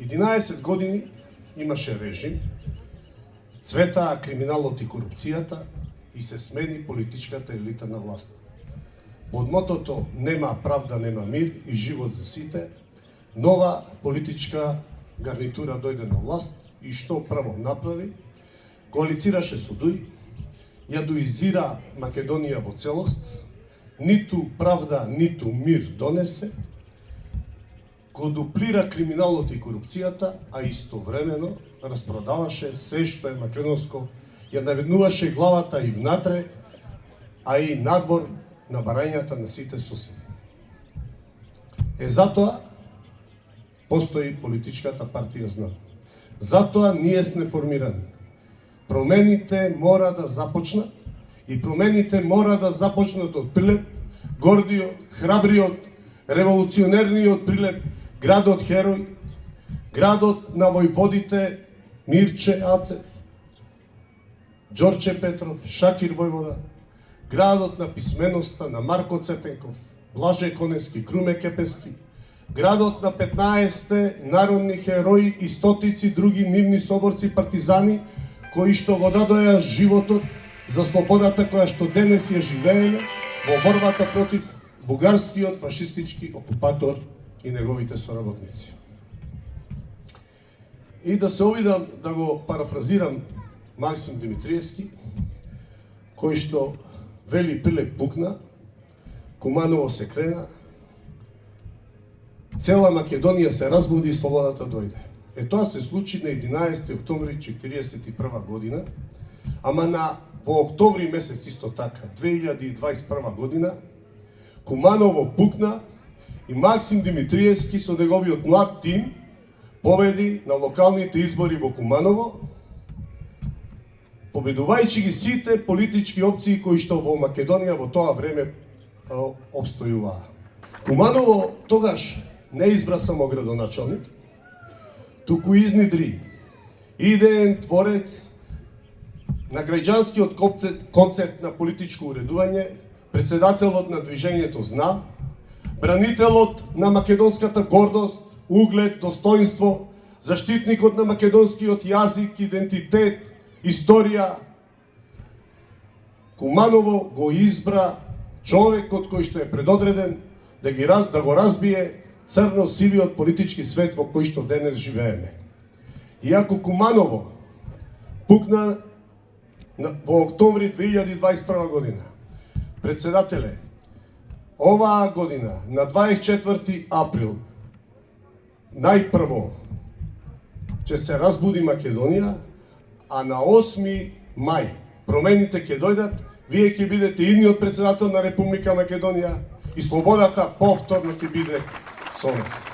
11 години имаше режим, цветаа криминалот и корупцијата и се смени политичката елита на власт. Под мотото нема правда, нема мир и живот за сите, нова политичка гарнитура дојде на власт и што прво направи? Коалицираше со ДУИ, јадуизира Македонија во целост, ниту правда, ниту мир донесе, го дуплира криминалот и корупцијата, а истовремено распродаваше се што е македонско, ја наведнуваше главата и внатре, а и надвор на барањата на сите соседи. Затоа постои политичката партија ЗНА. Затоа ние сме формирани. Промените мора да започнат и промените мора да започнат од Прилеп, гордиот, храбриот, револуционерниот Прилеп, градот Херој, градот на војводите Мирче Ацев, Ѓорче Петров, Шакир Војвода, градот на писменоста на Марко Цетенков, Блаже Конески, Круме Кепески, градот на 15 народни херои и стотици други нивни соборци партизани, кои што го дадоа животот за слободата која што денес ја живееме во борбата против бугарскиот фашистички окупатор и неговите соработници. И да се обидам да го парафразирам Максим Димитриевски, кој што вели Прилеп пукна, Куманово се крена, цела Македонија се разбуди и слободата дојде. Тоа се случи на 11 октомври 1941 година, ама во октомври месец исто така, 2021 година, Куманово пукна и Максим Димитриевски со неговиот млад тим победи на локалните избори во Куманово, победувајќи ги сите политички опции кои што во Македонија во тоа време обстојуваа. Куманово тогаш не избра само градоначалник, туку изнедри идеен творец на граѓанскиот концепт на политичко уредување, председателот на движењето ЗНА, бранителот на македонската гордост, углед, достоинство, заштитникот на македонскиот јазик, идентитет, историја. Куманово го избра човекот кој што е предодреден да го разбие црно-сивиот политички свет во кој што денес живееме. Иако Куманово пукна во октомври 2021 година, председателе, оваа година, на 24 април, најпрво ќе се разбуди Македонија, а на 8 мај промените ќе дојдат, вие ќе бидете идниот председател на Република Македонија и слободата повторно ќе биде со нас.